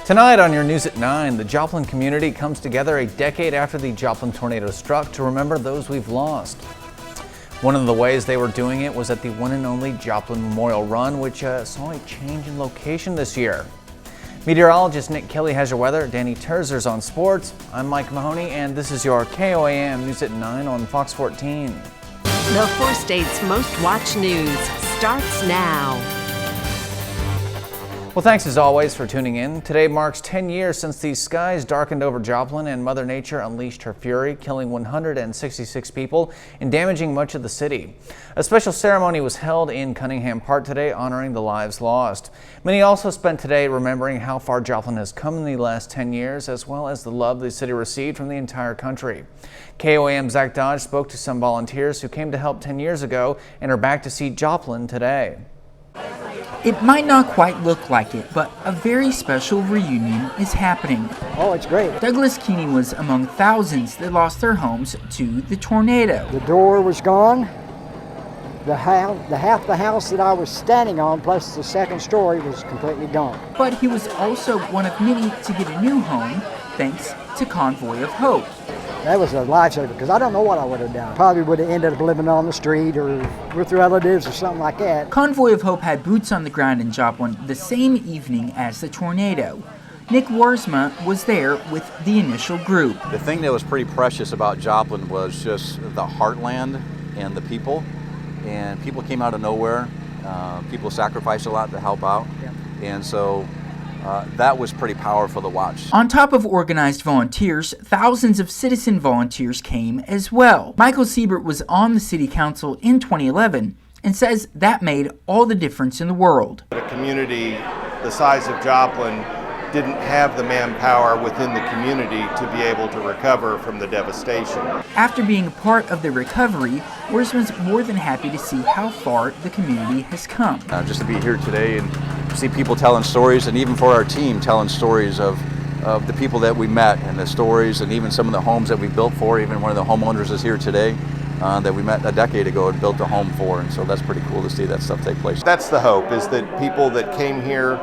Tonight on your News at 9, the Joplin community comes together a decade after the Joplin tornado struck to remember those we've lost. One of the ways they were doing it was at the one and only Joplin Memorial Run, which saw a change in location this year. Meteorologist Nick Kelly has your weather. Danny Terzer's on sports. I'm Mike Mahoney, and this is your KOAM News at 9 on Fox 14. The 4 states' most watched news starts now. Well, thanks as always for tuning in. Today marks 10 years since the skies darkened over Joplin and Mother Nature unleashed her fury, killing 166 people and damaging much of the city. A special ceremony was held in Cunningham Park today honoring the lives lost. Many also spent today remembering how far Joplin has come in the last 10 years, as well as the love the city received from the entire country. KOAM Zach Dodge spoke to some volunteers who came to help 10 years ago and are back to see Joplin today. It might not quite look like it, but a very special reunion is happening. Oh, it's great. Douglas Keeney was among thousands that lost their homes to the tornado. The door was gone. Half the house that I was standing on, plus the second story, was completely gone. But he was also one of many to get a new home, thanks to Convoy of Hope. That was a lifesaver, because I don't know what I would have done. Probably would have ended up living on the street or with relatives or something like that. Convoy of Hope had boots on the ground in Joplin the same evening as the tornado. Nick Warsma was there with the initial group. The thing that was pretty precious about Joplin was just the heartland and the people. And people came out of nowhere. People sacrificed a lot to help out. Yeah. And so that was pretty powerful to watch. On top of organized volunteers, thousands of citizen volunteers came as well. Michael Siebert was on the city council in 2011 and says that made all the difference in the world. A community the size of Joplin didn't have the manpower within the community to be able to recover from the devastation. After being a part of the recovery, Warsman's more than happy to see how far the community has come. Just to be here today and see people telling stories, and even for our team telling stories of the people that we met and the stories, and even some of the homes that we built for. Even one of the homeowners is here today that we met a decade ago and built a home for, and so that's pretty cool to see that stuff take place. That's the hope, is that people that came here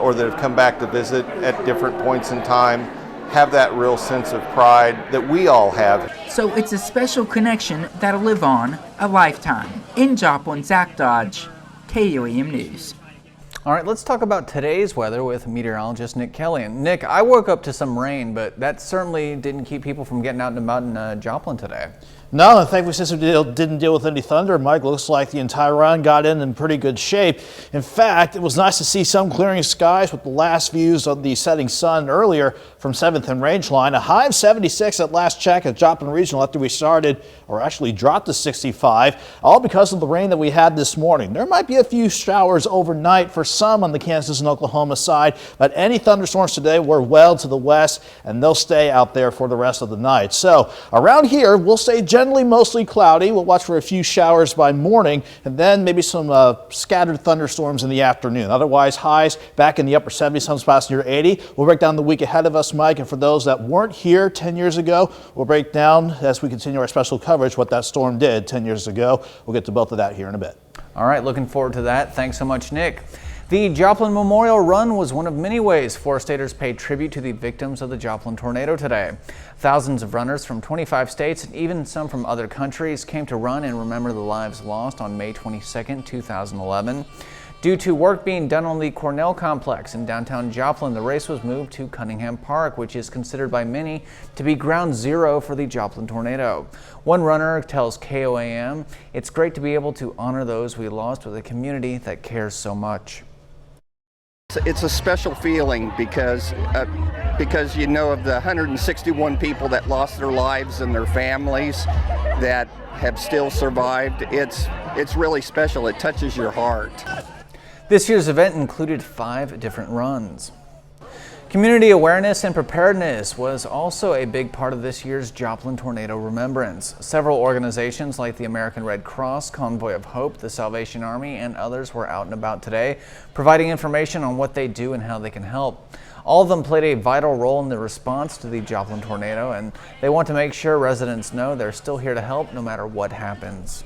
or that have come back to visit at different points in time have that real sense of pride that we all have. So it's a special connection that'll live on a lifetime. In Joplin, Zach Dodge, KOAM News. All right, let's talk about today's weather with meteorologist Nick Kelly. And Nick, I woke up to some rain, but that certainly didn't keep people from getting out and about in Joplin today. No, and thankfully, since we didn't deal with any thunder, Mike, looks like the entire run got in pretty good shape. In fact, it was nice to see some clearing skies with the last views of the setting sun earlier from 7th and Rangeline. A high of 76 at last check at Joplin Regional after we started, or actually dropped to 65, all because of the rain that we had this morning. There might be a few showers overnight for some on the Kansas and Oklahoma side, but any thunderstorms today were well to the west, and they'll stay out there for the rest of the night. So around here, we'll stay generally mostly cloudy. We'll watch for a few showers by morning, and then maybe some scattered thunderstorms in the afternoon. Otherwise, highs back in the upper 70s, some spots near 80. We'll break down the week ahead of us, Mike, and for those that weren't here 10 years ago, we'll break down, as we continue our special coverage, what that storm did 10 years ago. We'll get to both of that here in a bit. All right, looking forward to that. Thanks so much, Nick. The Joplin Memorial Run was one of many ways 4-staters paid tribute to the victims of the Joplin tornado today. Thousands of runners from 25 states and even some from other countries came to run and remember the lives lost on May 22, 2011. Due to work being done on the Cornell complex in downtown Joplin, the race was moved to Cunningham Park, which is considered by many to be ground zero for the Joplin tornado. One runner tells KOAM, "It's great to be able to honor those we lost with a community that cares so much." It's a special feeling because you know of the 161 people that lost their lives and their families that have still survived. It's really special. It touches your heart. This year's event included 5 different runs. Community awareness and preparedness was also a big part of this year's Joplin Tornado Remembrance. Several organizations like the American Red Cross, Convoy of Hope, the Salvation Army, and others were out and about today, providing information on what they do and how they can help. All of them played a vital role in the response to the Joplin tornado, and they want to make sure residents know they're still here to help no matter what happens.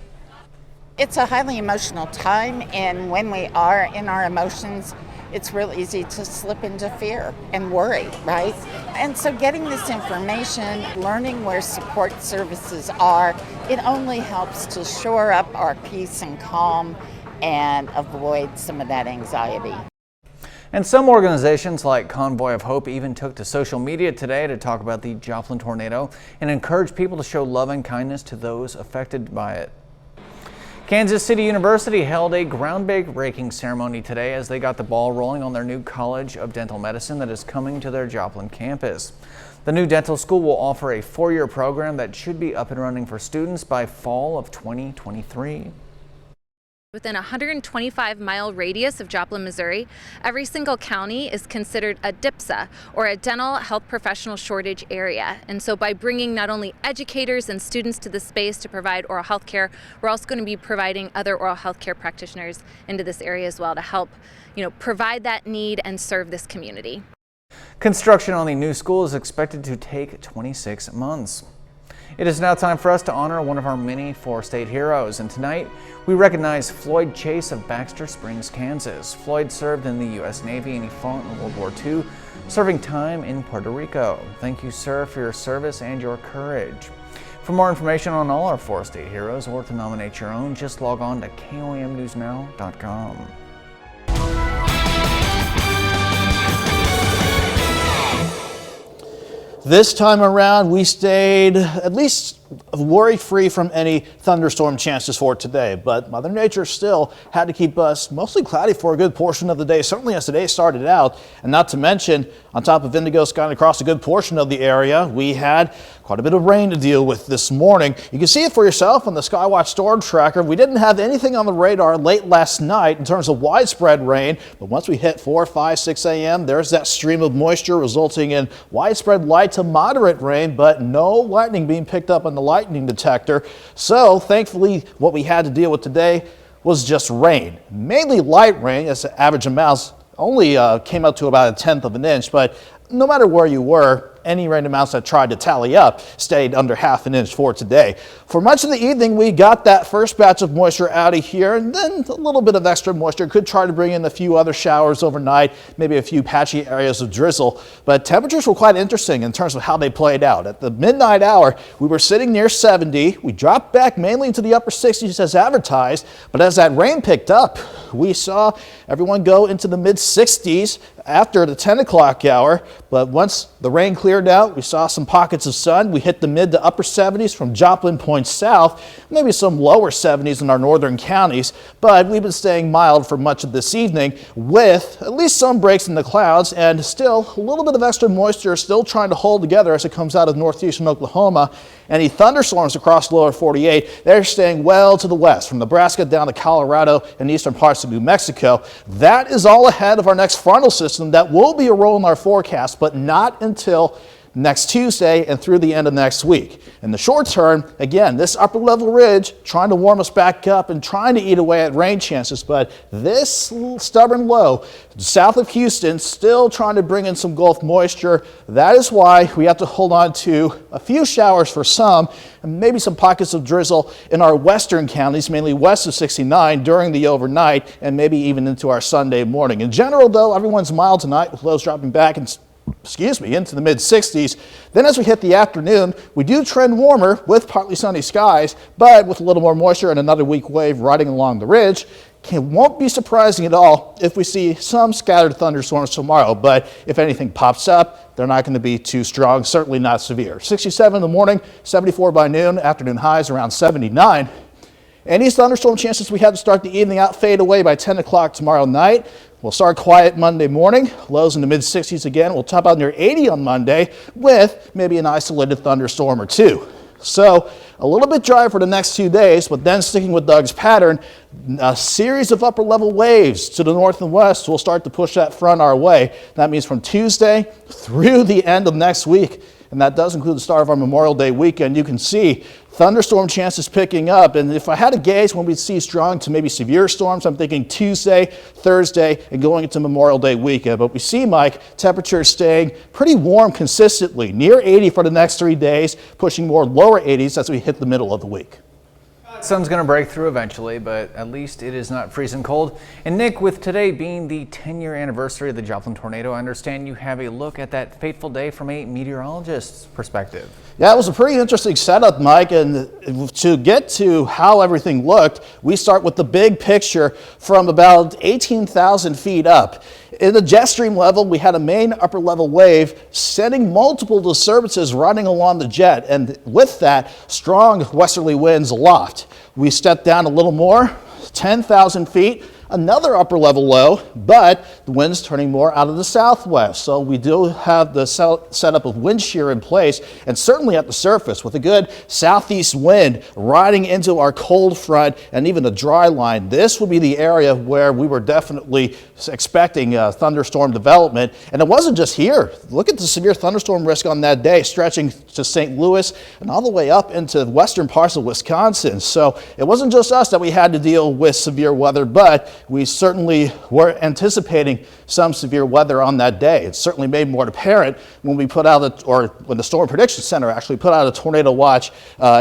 It's a highly emotional time, and when we are in our emotions, it's real easy to slip into fear and worry, right? And so getting this information, learning where support services are, it only helps to shore up our peace and calm and avoid some of that anxiety. And some organizations like Convoy of Hope even took to social media today to talk about the Joplin tornado and encourage people to show love and kindness to those affected by it. Kansas City University held a groundbreaking ceremony today as they got the ball rolling on their new College of Dental Medicine that is coming to their Joplin campus. The new dental school will offer a 4-year program that should be up and running for students by fall of 2023. Within a 125-mile radius of Joplin, Missouri, every single county is considered a DIPSA, or a dental health professional shortage area. And so by bringing not only educators and students to the space to provide oral health care, we're also going to be providing other oral health care practitioners into this area as well to help, provide that need and serve this community. Construction on the new school is expected to take 26 months. It is now time for us to honor one of our many four-state heroes, and tonight we recognize Floyd Chase of Baxter Springs, Kansas. Floyd served in the U.S. Navy and he fought in World War II, serving time in Puerto Rico. Thank you, sir, for your service and your courage. For more information on all our four-state heroes or to nominate your own, just log on to KOAMNewsNow.com. This time around, we stayed at least worry-free from any thunderstorm chances for today, but Mother Nature still had to keep us mostly cloudy for a good portion of the day, certainly as the day started out. And not to mention, on top of indigo sky across a good portion of the area, we had quite a bit of rain to deal with this morning. You can see it for yourself on the Skywatch storm tracker. We didn't have anything on the radar late last night in terms of widespread rain, but once we hit 4, 5, 6 a.m., there's that stream of moisture resulting in widespread light to moderate rain, but no lightning being picked up on the lightning detector. So thankfully, what we had to deal with today was just rain, mainly light rain, as the average amounts only came up to about 1/10 of an inch. But no matter where you were, any rain amounts that tried to tally up stayed under 1/2 an inch for today. For much of the evening, we got that first batch of moisture out of here, and then a little bit of extra moisture could try to bring in a few other showers overnight, maybe a few patchy areas of drizzle. But temperatures were quite interesting in terms of how they played out. At the midnight hour, we were sitting near 70. We dropped back mainly into the upper 60s as advertised, but as that rain picked up, we saw everyone go into the mid-60s after the 10 o'clock hour. But once the rain cleared out, we saw some pockets of sun. We hit the mid to upper 70s from Joplin Point south, maybe some lower 70s in our northern counties. But we've been staying mild for much of this evening with at least some breaks in the clouds and still a little bit of extra moisture still trying to hold together as it comes out of northeastern Oklahoma. Any thunderstorms across lower 48, they're staying well to the west from Nebraska down to Colorado and eastern parts of New Mexico. That is all ahead of our next frontal system that will be a role in our forecast, but not until next Tuesday and through the end of next week. In the short term, again, this upper level ridge trying to warm us back up and trying to eat away at rain chances, but this stubborn low south of Houston still trying to bring in some Gulf moisture. That is why we have to hold on to a few showers for some and maybe some pockets of drizzle in our western counties, mainly west of 69 during the overnight and maybe even into our Sunday morning. In general, though, everyone's mild tonight with lows dropping back into the mid-60s. Then as we hit the afternoon, we do trend warmer with partly sunny skies, but with a little more moisture and another weak wave riding along the ridge. It won't be surprising at all if we see some scattered thunderstorms tomorrow, but if anything pops up, they're not going to be too strong, certainly not severe. 67 in the morning, 74 by noon, afternoon highs around 79. Any thunderstorm chances we have to start the evening out fade away by 10 o'clock tomorrow night. We'll start quiet Monday morning, lows in the mid-60s again. We'll top out near 80 on Monday with maybe an isolated thunderstorm or two. So a little bit dry for the next 2 days, but then sticking with Doug's pattern, a series of upper level waves to the north and west will start to push that front our way. That means from Tuesday through the end of next week, and that does include the start of our Memorial Day weekend. You can see thunderstorm chances picking up, and if I had to gauge when we'd see strong to maybe severe storms, I'm thinking Tuesday, Thursday, and going into Memorial Day weekend. But we see, Mike, temperatures staying pretty warm consistently, near 80 for the next 3 days, pushing more lower 80s as we hit the middle of the week. Sun's going to break through eventually, but at least it is not freezing cold. And Nick, with today being the 10-year anniversary of the Joplin tornado, I understand you have a look at that fateful day from a meteorologist's perspective. Yeah, it was a pretty interesting setup, Mike, and to get to how everything looked, we start with the big picture from about 18,000 feet up. In the jet stream level, we had a main upper level wave sending multiple disturbances running along the jet, and with that, strong westerly winds aloft. We stepped down a little more, 10,000 feet. Another upper level low, but the wind's turning more out of the southwest. So we do have the setup of wind shear in place, and certainly at the surface with a good southeast wind riding into our cold front and even the dry line. This would be the area where we were definitely expecting thunderstorm development. And it wasn't just here. Look at the severe thunderstorm risk on that day, stretching to St. Louis and all the way up into the western parts of Wisconsin. So it wasn't just us that we had to deal with severe weather, but we certainly were anticipating some severe weather on that day. It certainly made more apparent when we put out, when the Storm Prediction Center actually put out a tornado watch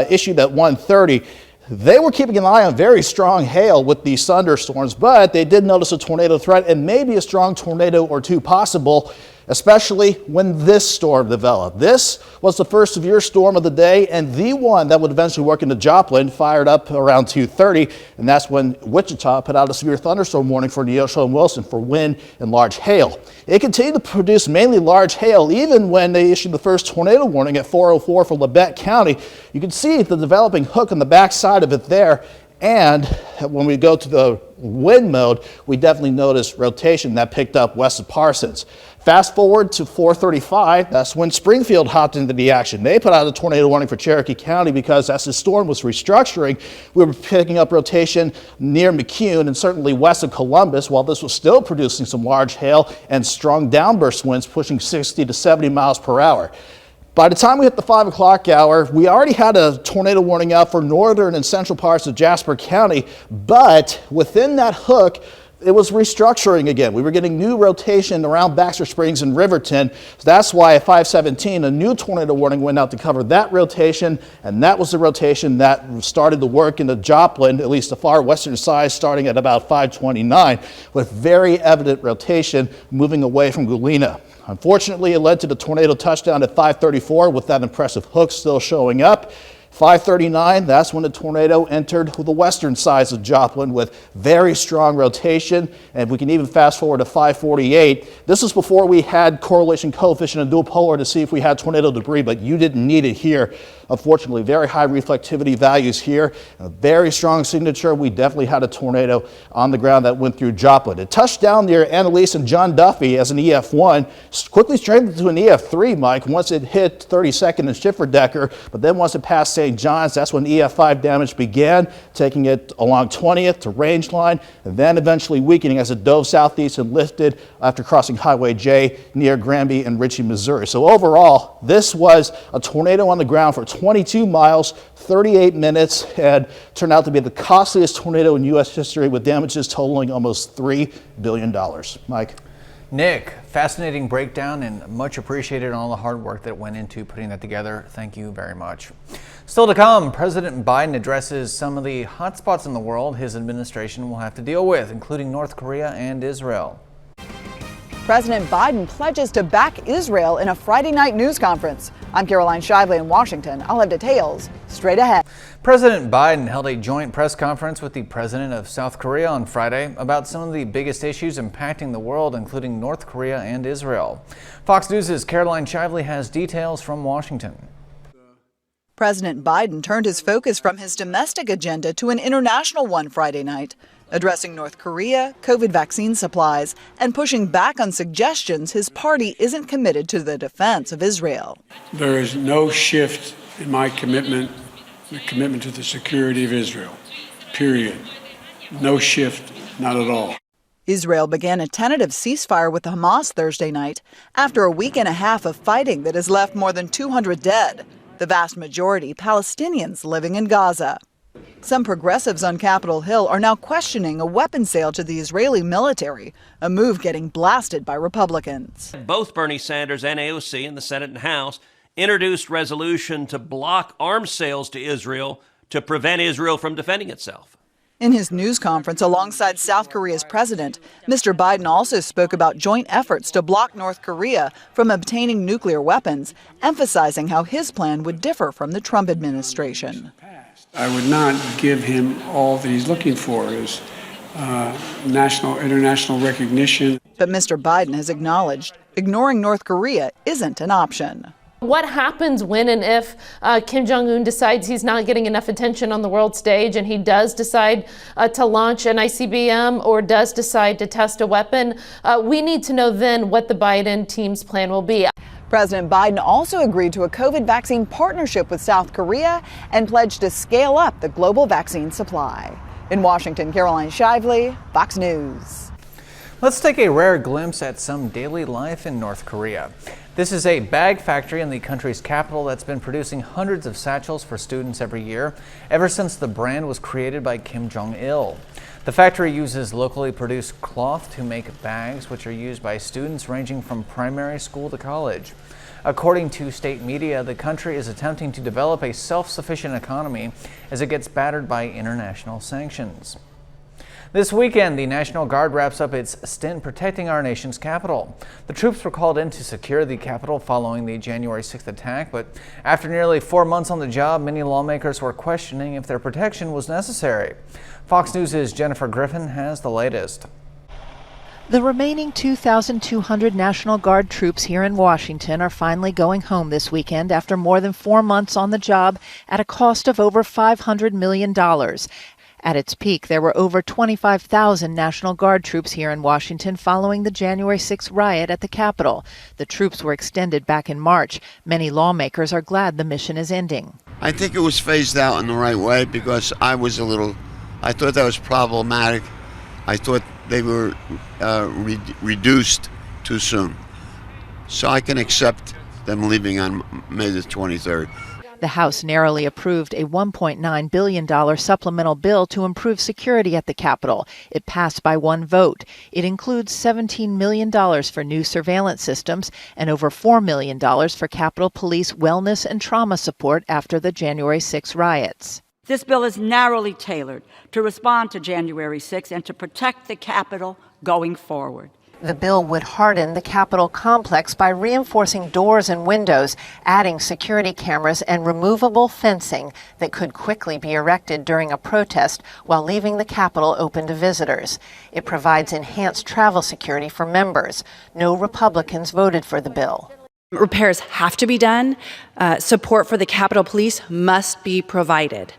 issued at 1:30. They were keeping an eye on very strong hail with these thunderstorms, but they did notice a tornado threat and maybe a strong tornado or two possible, especially when this storm developed. This was the first severe storm of the day and the one that would eventually work into Joplin, fired up around 2:30, and that's when Wichita put out a severe thunderstorm warning for Neosho and Wilson for wind and large hail. It continued to produce mainly large hail even when they issued the first tornado warning at 4:04 for Labette County. You can see the developing hook on the back side of it there. And when we go to the wind mode, we definitely notice rotation that picked up west of Parsons. Fast forward to 4:35, that's when Springfield hopped into the action. They put out a tornado warning for Cherokee County because as the storm was restructuring, we were picking up rotation near McCune and certainly west of Columbus, while this was still producing some large hail and strong downburst winds pushing 60 to 70 miles per hour. By the time we hit the 5 o'clock hour, we already had a tornado warning out for northern and central parts of Jasper County, but within that hook, it was restructuring again. We were getting new rotation around Baxter Springs and Riverton. So that's why at 5:17, a new tornado warning went out to cover that rotation, and that was the rotation that started to work into Joplin, at least the far western side, starting at about 5:29, with very evident rotation moving away from Galena. Unfortunately, it led to the tornado touchdown at 5:34 with that impressive hook still showing up. 5:39, that's when the tornado entered the western sides of Joplin with very strong rotation. And we can even fast forward to 5:48. This is before we had correlation coefficient and dual polar to see if we had tornado debris, but you didn't need it here. Unfortunately, very high reflectivity values here. A very strong signature. We definitely had a tornado on the ground that went through Joplin. It touched down near Annalise and John Duffy as an EF1, quickly strengthened to an EF3, Mike, once it hit 32nd and Schifferdecker, but then once it passed St. John's, that's when EF5 damage began, taking it along 20th to Rangeline, and then eventually weakening as it dove southeast and lifted after crossing Highway J near Granby and Ritchie, Missouri. So overall, this was a tornado on the ground for 22 miles, 38 minutes, and turned out to be the costliest tornado in U.S. history with damages totaling almost $3 billion. Mike? Nick, fascinating breakdown and much appreciated on all the hard work that went into putting that together. Thank you very much. Still to come, President Biden addresses some of the hot spots in the world his administration will have to deal with, including North Korea and Israel. President Biden pledges to back Israel in a Friday night news conference. I'm Caroline Shively in Washington. I'll have details straight ahead. President Biden held a joint press conference with the president of South Korea on Friday about some of the biggest issues impacting the world, including North Korea and Israel. Fox News' Caroline Shively has details from Washington. President Biden turned his focus from his domestic agenda to an international one Friday night, addressing North Korea, COVID vaccine supplies, and pushing back on suggestions his party isn't committed to the defense of Israel. There is no shift in my commitment, the commitment to the security of Israel, period. No shift, not at all. Israel began a tentative ceasefire with Hamas Thursday night after a week and a half of fighting that has left more than 200 dead, the vast majority Palestinians living in Gaza. Some progressives on Capitol Hill are now questioning a weapons sale to the Israeli military, a move getting blasted by Republicans. Both Bernie Sanders and AOC in the Senate and House introduced resolution to block arms sales to Israel to prevent Israel from defending itself. In his news conference alongside South Korea's president, Mr. Biden also spoke about joint efforts to block North Korea from obtaining nuclear weapons, emphasizing how his plan would differ from the Trump administration. I would not give him all that he's looking for, is international recognition. But Mr. Biden has acknowledged ignoring North Korea isn't an option. What happens when and if Kim Jong-un decides he's not getting enough attention on the world stage and he does decide to launch an ICBM or does decide to test a weapon? We need to know then what the Biden team's plan will be. President Biden also agreed to a COVID vaccine partnership with South Korea and pledged to scale up the global vaccine supply. In Washington, Caroline Shively, Fox News. Let's take a rare glimpse at some daily life in North Korea. This is a bag factory in the country's capital that's been producing hundreds of satchels for students every year, ever since the brand was created by Kim Jong-il. The factory uses locally produced cloth to make bags, which are used by students ranging from primary school to college. According to state media, the country is attempting to develop a self-sufficient economy as it gets battered by international sanctions. This weekend, the National Guard wraps up its stint protecting our nation's capital. The troops were called in to secure the Capitol following the January 6th attack, but after nearly 4 months on the job, many lawmakers were questioning if their protection was necessary. Fox News' Jennifer Griffin has the latest. The remaining 2,200 National Guard troops here in Washington are finally going home this weekend after more than 4 months on the job at a cost of over $500 million. At its peak, there were over 25,000 National Guard troops here in Washington following the January 6th riot at the Capitol. The troops were extended back in March. Many lawmakers are glad the mission is ending. I think it was phased out in the right way because I thought that was problematic. I thought they were reduced too soon. So I can accept them leaving on May the 23rd. The House narrowly approved a $1.9 billion supplemental bill to improve security at the Capitol. It passed by one vote. It includes $17 million for new surveillance systems and over $4 million for Capitol Police wellness and trauma support after the January 6 riots. This bill is narrowly tailored to respond to January 6 and to protect the Capitol going forward. The bill would harden the Capitol complex by reinforcing doors and windows, adding security cameras and removable fencing that could quickly be erected during a protest while leaving the Capitol open to visitors. It provides enhanced travel security for members. No Republicans voted for the bill. Repairs have to be done. Support for the Capitol Police must be provided.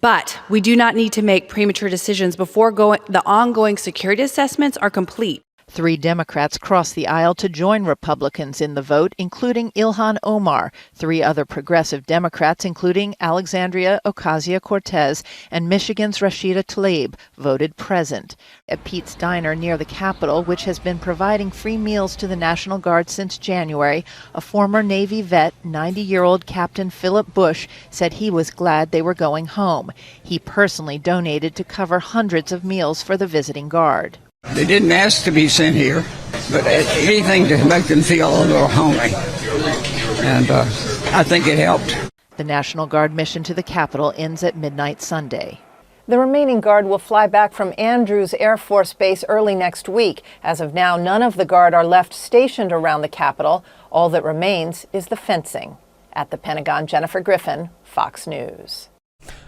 But we do not need to make premature decisions before the ongoing security assessments are complete. 3 Democrats crossed the aisle to join Republicans in the vote, including Ilhan Omar. 3 other progressive Democrats, including Alexandria Ocasio-Cortez and Michigan's Rashida Tlaib, voted present. At Pete's Diner near the Capitol, which has been providing free meals to the National Guard since January, a former Navy vet, 90-year-old Captain Philip Bush, said he was glad they were going home. He personally donated to cover hundreds of meals for the visiting Guard. They didn't ask to be sent here, but anything to make them feel a little homey. And I think it helped. The National Guard mission to the Capitol ends at midnight Sunday. The remaining Guard will fly back from Andrews Air Force Base early next week. As of now, none of the Guard are left stationed around the Capitol. All that remains is the fencing. At the Pentagon, Jennifer Griffin, Fox News.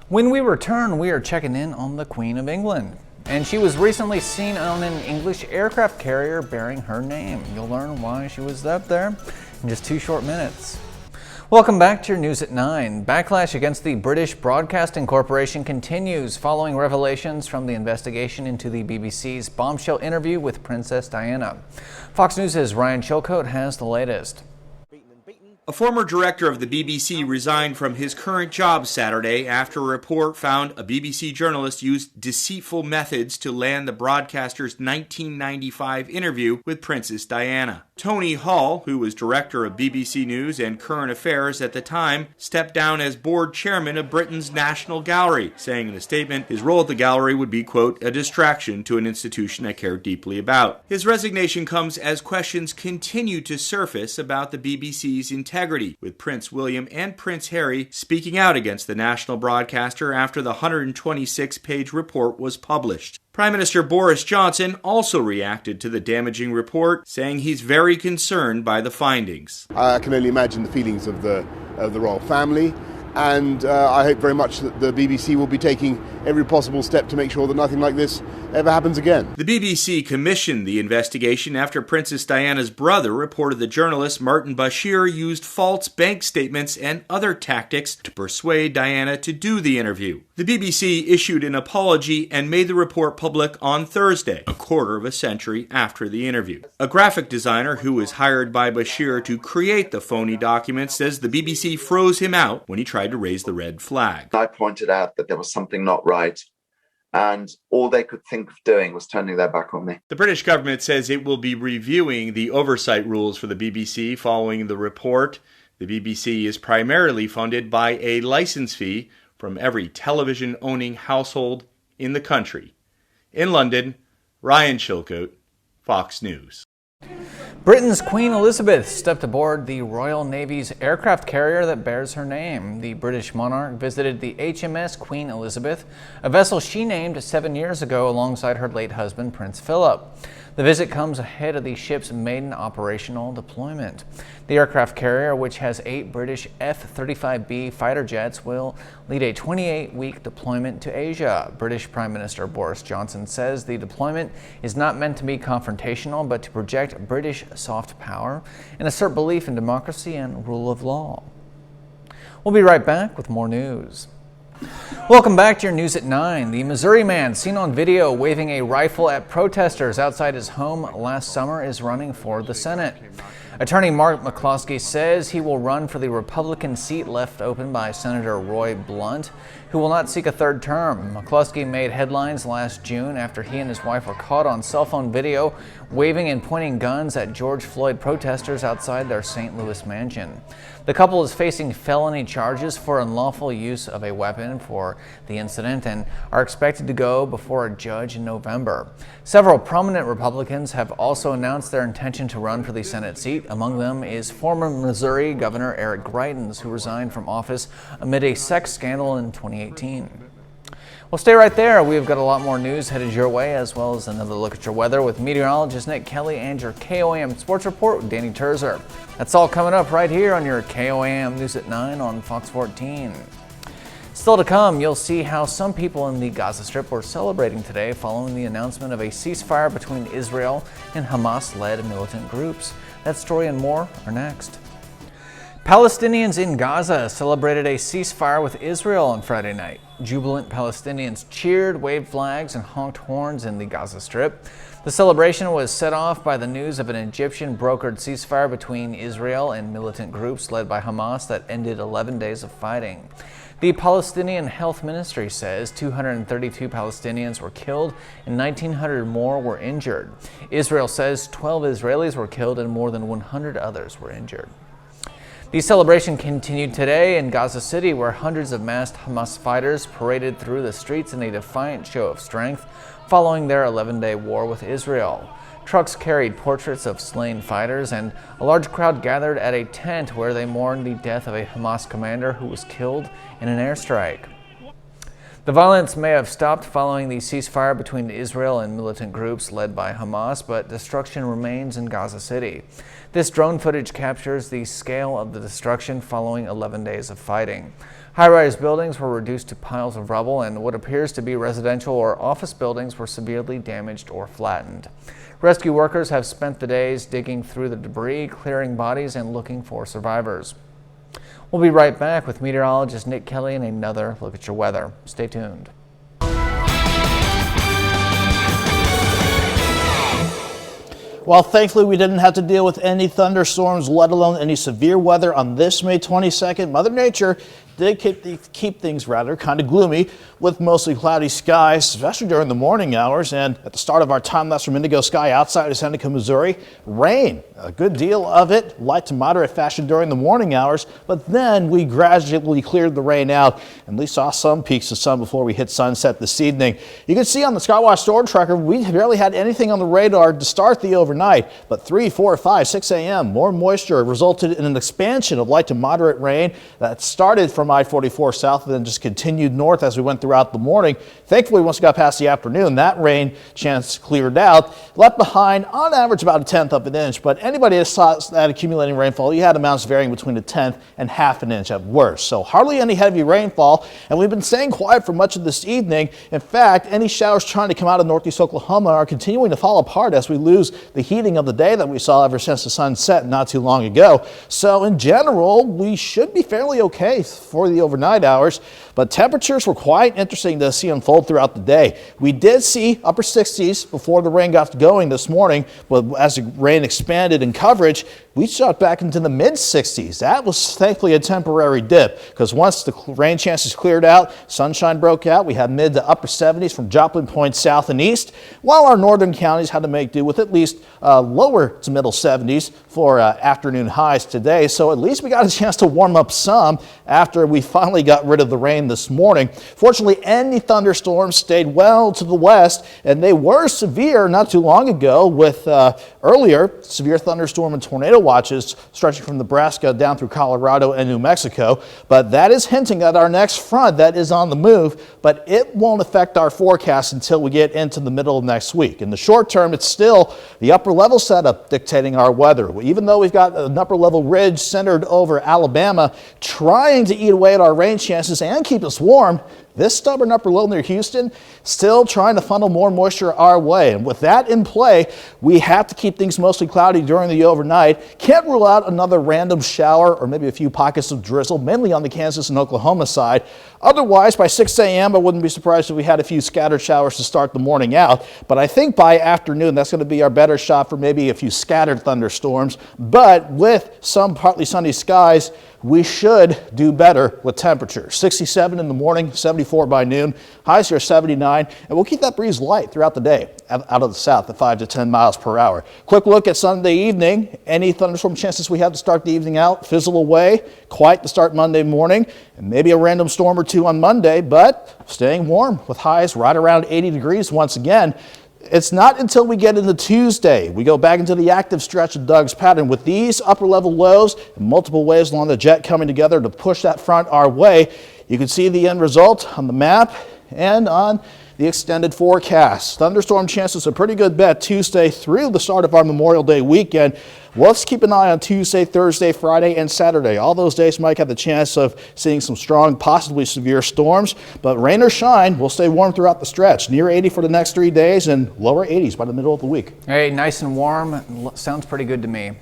When we return, we are checking in on the Queen of England. And she was recently seen on an English aircraft carrier bearing her name. You'll learn why she was up there in just 2 short minutes. Welcome back to your News at 9. Backlash against the British Broadcasting Corporation continues following revelations from the investigation into the BBC's bombshell interview with Princess Diana. Fox News' Ryan Chilcote has the latest. A former director of the BBC resigned from his current job Saturday after a report found a BBC journalist used deceitful methods to land the broadcaster's 1995 interview with Princess Diana. Tony Hall, who was director of BBC News and Current Affairs at the time, stepped down as board chairman of Britain's National Gallery, saying in a statement his role at the gallery would be, quote, a distraction to an institution I care deeply about. His resignation comes as questions continue to surface about the BBC's integrity integrity, with Prince William and Prince Harry speaking out against the national broadcaster after the 126-page report was published. Prime Minister Boris Johnson also reacted to the damaging report, saying he's very concerned by the findings. I can only imagine the feelings of the royal family, and I hope very much that the BBC will be taking every possible step to make sure that nothing like this ever happens again. The BBC commissioned the investigation after Princess Diana's brother reported the journalist Martin Bashir used false bank statements and other tactics to persuade Diana to do the interview. The BBC issued an apology and made the report public on Thursday, a quarter of a century after the interview. A graphic designer who was hired by Bashir to create the phony document says the BBC froze him out when he tried to raise the red flag. I pointed out that there was something not right, and all they could think of doing was turning their back on me. The British government says it will be reviewing the oversight rules for the BBC following the report. The BBC is primarily funded by a license fee from every television-owning household in the country. In London, Ryan Chilcote, Fox News. Britain's Queen Elizabeth stepped aboard the Royal Navy's aircraft carrier that bears her name. The British monarch visited the HMS Queen Elizabeth, a vessel she named 7 years ago alongside her late husband, Prince Philip. The visit comes ahead of the ship's maiden operational deployment. The aircraft carrier, which has 8 British F-35B fighter jets, will lead a 28-week deployment to Asia. British Prime Minister Boris Johnson says the deployment is not meant to be confrontational, but to project British soft power and assert belief in democracy and rule of law. We'll be right back with more news. Welcome back to your News at 9. The Missouri man seen on video waving a rifle at protesters outside his home last summer is running for the Senate. Attorney Mark McCloskey says he will run for the Republican seat left open by Senator Roy Blunt, who will not seek a third term. McCloskey made headlines last June after he and his wife were caught on cell phone video waving and pointing guns at George Floyd protesters outside their St. Louis mansion. The couple is facing felony charges for unlawful use of a weapon for the incident and are expected to go before a judge in November. Several prominent Republicans have also announced their intention to run for the Senate seat. Among them is former Missouri Governor Eric Greitens, who resigned from office amid a sex scandal in 2018. Well, stay right there. We've got a lot more news headed your way, as well as another look at your weather with meteorologist Nick Kelly and your KOAM Sports Report with Danny Terzer. That's all coming up right here on your KOAM News at 9 on Fox 14. Still to come, you'll see how some people in the Gaza Strip were celebrating today following the announcement of a ceasefire between Israel and Hamas-led militant groups. That story and more are next. Palestinians in Gaza celebrated a ceasefire with Israel on Friday night. Jubilant Palestinians cheered, waved flags, and honked horns in the Gaza Strip. The celebration was set off by the news of an Egyptian-brokered ceasefire between Israel and militant groups led by Hamas that ended 11 days of fighting. The Palestinian Health Ministry says 232 Palestinians were killed and 1,900 more were injured. Israel says 12 Israelis were killed and more than 100 others were injured. The celebration continued today in Gaza City, where hundreds of masked Hamas fighters paraded through the streets in a defiant show of strength following their 11-day war with Israel. Trucks carried portraits of slain fighters, and a large crowd gathered at a tent where they mourned the death of a Hamas commander who was killed in an airstrike. The violence may have stopped following the ceasefire between Israel and militant groups led by Hamas, but destruction remains in Gaza City. This drone footage captures the scale of the destruction following 11 days of fighting. High-rise buildings were reduced to piles of rubble, and what appears to be residential or office buildings were severely damaged or flattened. Rescue workers have spent the days digging through the debris, clearing bodies, and looking for survivors. We'll be right back with meteorologist Nick Kelly and another look at your weather. Stay tuned. Well, thankfully we didn't have to deal with any thunderstorms, let alone any severe weather on this May 22nd. Mother Nature did keep things rather kind of gloomy with mostly cloudy skies, especially during the morning hours. And at the start of our time-lapse from Indigo Sky outside of Seneca, Missouri, rain, a good deal of it, light to moderate fashion during the morning hours. But then we gradually cleared the rain out and we saw some peaks of sun before we hit sunset this evening. You can see on the Skywatch storm tracker, we barely had anything on the radar to start the overnight, but 3, 4, 5, 6 a.m. more moisture resulted in an expansion of light to moderate rain that started from I-44 south and then just continued north as we went throughout the morning. Thankfully, once we got past the afternoon, that rain chance cleared out, left behind on average about a tenth of an inch, but anybody that saw that accumulating rainfall, you had amounts varying between a tenth and half an inch at worst. So hardly any heavy rainfall, and we've been staying quiet for much of this evening. In fact, any showers trying to come out of northeast Oklahoma are continuing to fall apart as we lose the heating of the day that we saw ever since the sun set not too long ago. So in general, we should be fairly okay for the overnight hours, but temperatures were quite interesting to see unfold throughout the day. We did see upper 60s before the rain got going this morning, but as the rain expanded in coverage, we shot back into the mid 60s. That was thankfully a temporary dip, because once the rain chances cleared out, sunshine broke out. We had mid to upper 70s from Joplin Point south and east, while our northern counties had to make do with at least lower to middle 70s for afternoon highs today. So at least we got a chance to warm up some after we finally got rid of the rain this morning. Fortunately, any thunderstorms stayed well to the west, and they were severe not too long ago with earlier severe thunderstorm and tornado watches stretching from Nebraska down through Colorado and New Mexico. But that is hinting at our next front that is on the move, but it won't affect our forecast until we get into the middle of next week. In the short term, it's still the upper level setup dictating our weather. Even though we've got an upper level ridge centered over Alabama trying to eat away at our rain chances and keep us warm, this stubborn upper low near Houston still trying to funnel more moisture our way. And with that in play, we have to keep things mostly cloudy during the overnight. Can't rule out another random shower or maybe a few pockets of drizzle, mainly on the Kansas and Oklahoma side. Otherwise, by 6 a.m., I wouldn't be surprised if we had a few scattered showers to start the morning out. But I think by afternoon, that's going to be our better shot for maybe a few scattered thunderstorms. But with some partly sunny skies, we should do better with temperatures. 67 in the morning, 74 by noon, highs here 79, and we'll keep that breeze light throughout the day out of the south at 5 to 10 miles per hour. Quick look at Sunday evening. Any thunderstorm chances we have to start the evening out fizzle away, quiet to start Monday morning, and maybe a random storm or two on Monday, but staying warm with highs right around 80 degrees once again. It's not until we get into Tuesday we go back into the active stretch of Doug's pattern with these upper level lows and multiple waves along the jet coming together to push that front our way. You can see the end result on the map and on the extended forecast. Thunderstorm chances a pretty good bet Tuesday through the start of our Memorial Day weekend. Let's keep an eye on Tuesday, Thursday, Friday, and Saturday. All those days might have the chance of seeing some strong, possibly severe storms, but rain or shine, we'll stay warm throughout the stretch. Near 80 for the next 3 days and lower 80s by the middle of the week. Hey, nice and warm. Sounds pretty good to me.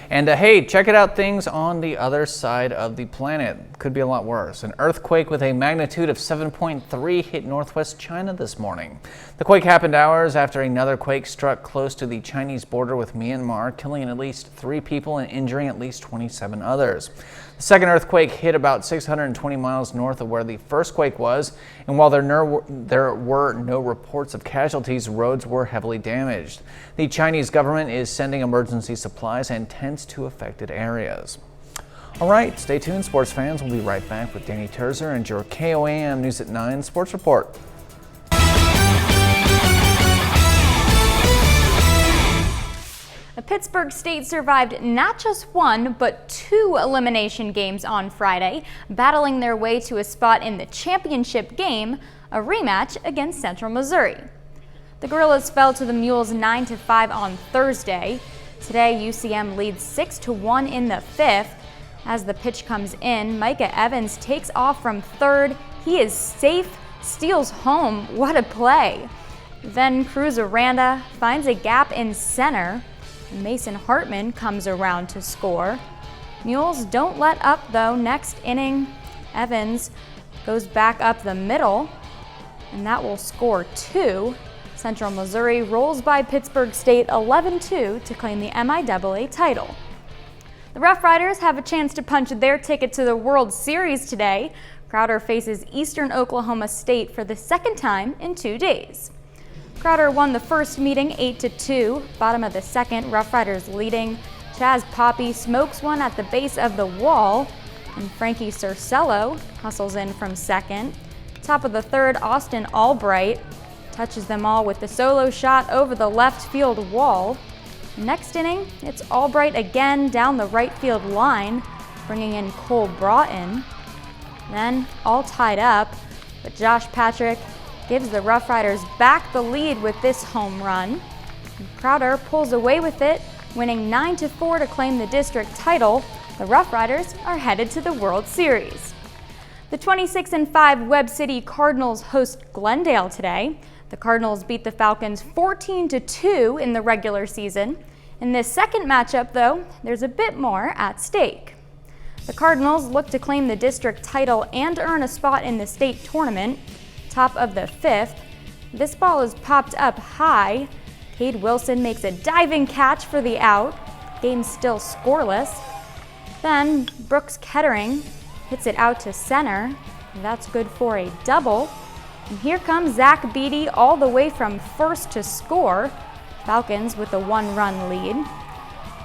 And hey, check it out, things on the other side of the planet. Could be a lot worse. An earthquake with a magnitude of 7.3 hit northwest China this morning. The quake happened hours after another quake struck close to the Chinese border with Myanmar, killing at least 3 people and injuring at least 27 others. The second earthquake hit about 620 miles north of where the first quake was, and while there were no reports of casualties, roads were heavily damaged. The Chinese government is sending emergency supplies and tents to affected areas. All right, stay tuned, sports fans. We'll be right back with Danny Terzer and your KOAM News at 9 Sports Report. Pittsburgh State survived not just 1, but 2 elimination games on Friday, battling their way to a spot in the championship game, a rematch against Central Missouri. The Gorillas fell to the Mules 9-5 on Thursday. Today, UCM leads 6-1 in the 5th. As the pitch comes in, Micah Evans takes off from third. He is safe, steals home. What a play. Then Cruz Aranda finds a gap in center. Mason Hartman comes around to score. Mules don't let up though. Next inning, Evans goes back up the middle, and that will score 2. Central Missouri rolls by Pittsburgh State 11-2 to claim the MIAA title. The Rough Riders have a chance to punch their ticket to the World Series today. Crowder faces Eastern Oklahoma State for the second time in 2 days. Crowder won the first meeting 8-2. Bottom of the second, Rough Riders leading. Chaz Poppy smokes one at the base of the wall, and Frankie Cercello hustles in from second. Top of the third, Austin Albright touches them all with the solo shot over the left field wall. Next inning, it's Albright again down the right field line, bringing in Cole Broughton. Then all tied up, but Josh Patrick gives the Rough Riders back the lead with this home run. And Crowder pulls away with it, winning 9-4 to claim the district title. The Rough Riders are headed to the World Series. The 26-5 Webb City Cardinals host Glendale today. The Cardinals beat the Falcons 14-2 in the regular season. In this second matchup, though, there's a bit more at stake. The Cardinals look to claim the district title and earn a spot in the state tournament. Top of the fifth, this ball is popped up high. Cade Wilson makes a diving catch for the out. Game's still scoreless. Then Brooks Kettering hits it out to center. That's good for a double. And here comes Zach Beatty all the way from first to score. Falcons with a 1-run lead.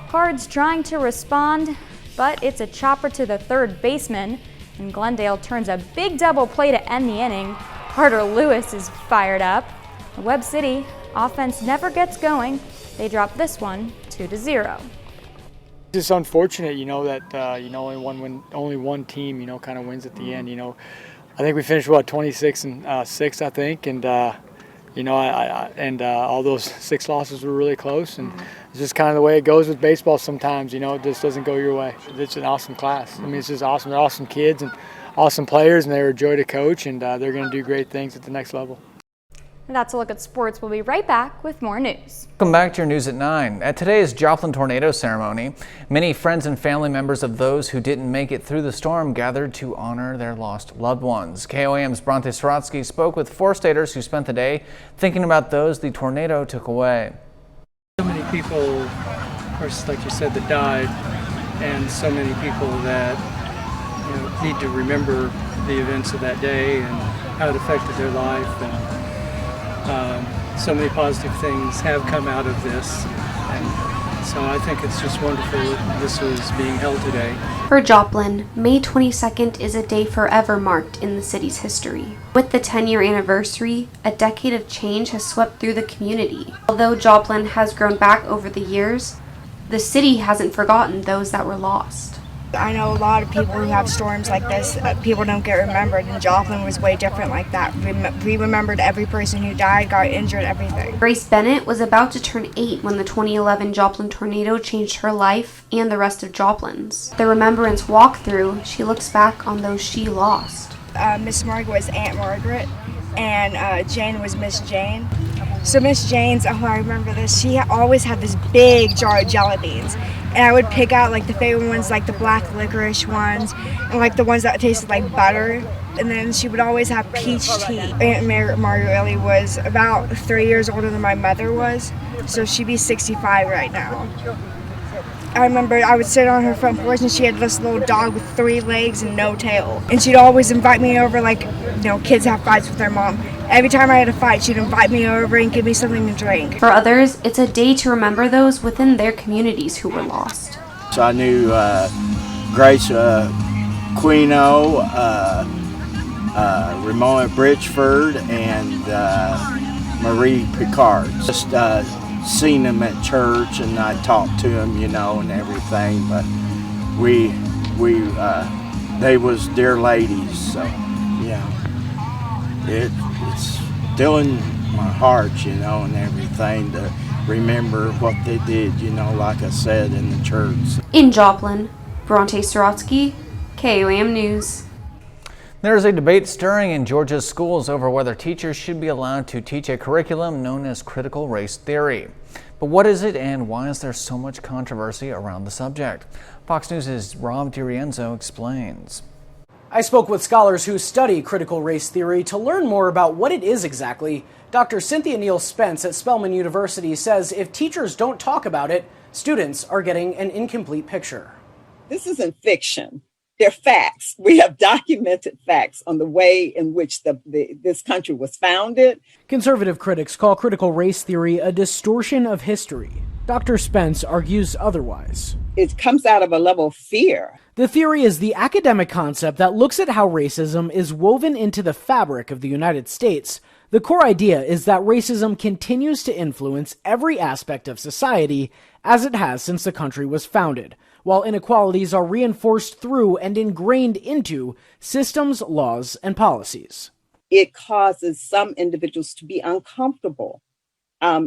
Cards trying to respond, but it's a chopper to the third baseman, and Glendale turns a big double play to end the inning. Carter Lewis is fired up. The Webb City offense never gets going. They drop this one 2-0. It's unfortunate, that only one team, kind of wins at the end. I think we finished 26-6, I think, and all those 6 losses were really close, and it's just kind of the way it goes with baseball sometimes. It just doesn't go your way. It's an awesome class. I mean, it's just awesome. They're awesome kids and awesome players, and they're a joy to coach, and they're going to do great things at the next level. And that's a look at sports. We'll be right back with more news. Welcome back to your news at 9. At today's Joplin Tornado ceremony, many friends and family members of those who didn't make it through the storm gathered to honor their lost loved ones. KOAM's Bronte Sorotsky spoke with 4 staters who spent the day thinking about those the tornado took away. So many people, of course, like you said, that died, and so many people that need to remember the events of that day and how it affected their life. And so many positive things have come out of this, and so I think it's just wonderful that this was being held today. For Joplin, May 22nd is a day forever marked in the city's history. With the 10-year anniversary, a decade of change has swept through the community. Although Joplin has grown back over the years, the city hasn't forgotten those that were lost. I know a lot of people who have storms like this, people don't get remembered, and Joplin was way different like that. We remembered every person who died, got injured, everything. Grace Bennett was about to turn 8 when the 2011 Joplin tornado changed her life and the rest of Joplin's. The Remembrance walkthrough, she looks back on those she lost. Miss Margaret was Aunt Margaret, and Jane was Miss Jane. So Miss Jane's, I remember this, she always had this big jar of jelly beans. And I would pick out like the favorite ones, like the black licorice ones, and like the ones that tasted like butter. And then she would always have peach tea. Aunt Margaret really was about 3 years older than my mother was, so she'd be 65 right now. I remember I would sit on her front porch and she had this little dog with 3 legs and no tail. And she'd always invite me over, like, kids have fights with their mom. Every time I had a fight, she'd invite me over and give me something to drink. For others, it's a day to remember those within their communities who were lost. So I knew Grace Quino, Ramona Bridgeford, and Marie Picard. Just seen them at church, and I talked to them, and everything. But they was dear ladies, so it's still in my heart, and everything to remember what they did, like I said, in the church. In Joplin, Bronte Sorotsky, KOAM News. There is a debate stirring in Georgia's schools over whether teachers should be allowed to teach a curriculum known as critical race theory. But what is it, and why is there so much controversy around the subject? Fox News' Rob DiRienzo explains. I spoke with scholars who study critical race theory to learn more about what it is exactly. Dr. Cynthia Neal Spence at Spelman University says if teachers don't talk about it, students are getting an incomplete picture. This isn't fiction. They're facts. We have documented facts on the way in which this country was founded. Conservative critics call critical race theory a distortion of history. Dr. Spence argues otherwise. It comes out of a level of fear. The theory is the academic concept that looks at how racism is woven into the fabric of the United States. The core idea is that racism continues to influence every aspect of society, as it has since the country was founded, while inequalities are reinforced through and ingrained into systems, laws, and policies. It causes some individuals to be uncomfortable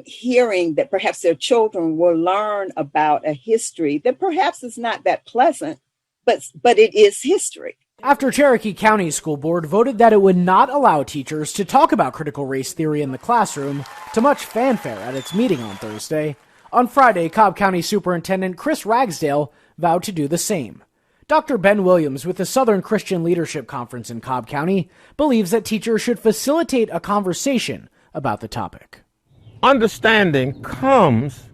hearing that perhaps their children will learn about a history that perhaps is not that pleasant, but it is history. After Cherokee County School Board voted that it would not allow teachers to talk about critical race theory in the classroom, to much fanfare at its meeting on Thursday, on Friday, Cobb County Superintendent Chris Ragsdale vowed to do the same. Dr. Ben Williams with the Southern Christian Leadership Conference in Cobb County believes that teachers should facilitate a conversation about the topic. Understanding comes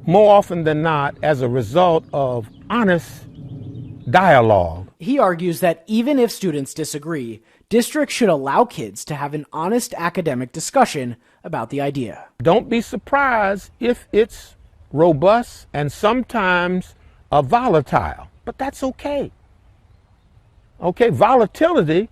more often than not as a result of honest dialogue. He argues that even if students disagree, districts should allow kids to have an honest academic discussion about the idea. Don't be surprised if it's robust and sometimes volatile, but that's okay. Okay, volatility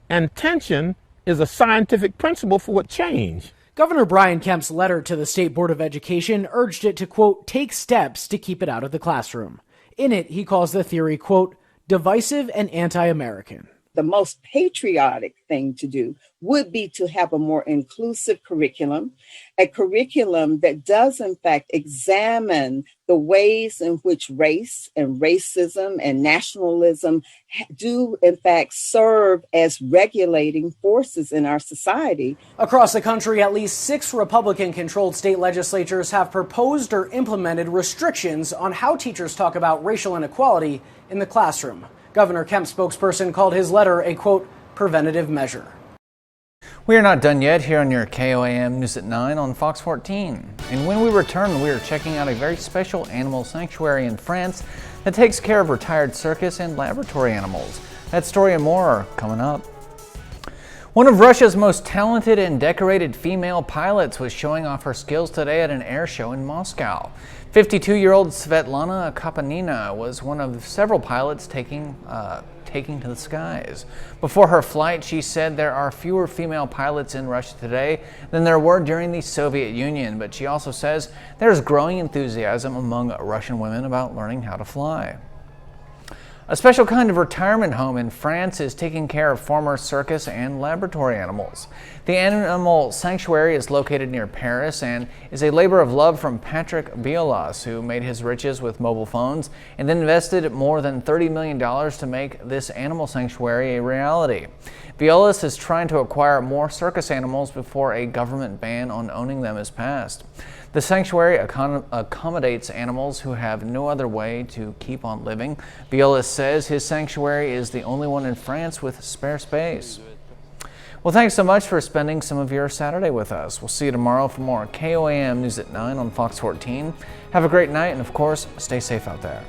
and tension is a scientific principle for change. Governor Brian Kemp's letter to the State Board of Education urged it to, quote, take steps to keep it out of the classroom. In it, he calls the theory, quote, divisive and anti-American. The most patriotic thing to do would be to have a more inclusive curriculum, a curriculum that does, in fact, examine the ways in which race and racism and nationalism do, in fact, serve as regulating forces in our society. Across the country, at least 6 Republican-controlled state legislatures have proposed or implemented restrictions on how teachers talk about racial inequality in the classroom. Governor Kemp's spokesperson called his letter a, quote, preventative measure. We are not done yet here on your KOAM News at 9 on Fox 14. And when we return, we are checking out a very special animal sanctuary in France that takes care of retired circus and laboratory animals. That story and more are coming up. One of Russia's most talented and decorated female pilots was showing off her skills today at an air show in Moscow. 52-year-old Svetlana Kapanina was one of several pilots taking to the skies. Before her flight, she said there are fewer female pilots in Russia today than there were during the Soviet Union, but she also says there's growing enthusiasm among Russian women about learning how to fly. A special kind of retirement home in France is taking care of former circus and laboratory animals. The animal sanctuary is located near Paris and is a labor of love from Patrick Biolas, who made his riches with mobile phones and then invested more than $30 million to make this animal sanctuary a reality. Biolas is trying to acquire more circus animals before a government ban on owning them is passed. The sanctuary accommodates animals who have no other way to keep on living. Biolas says his sanctuary is the only one in France with spare space. Well, thanks so much for spending some of your Saturday with us. We'll see you tomorrow for more KOAM News at 9 on Fox 14. Have a great night, and of course, stay safe out there.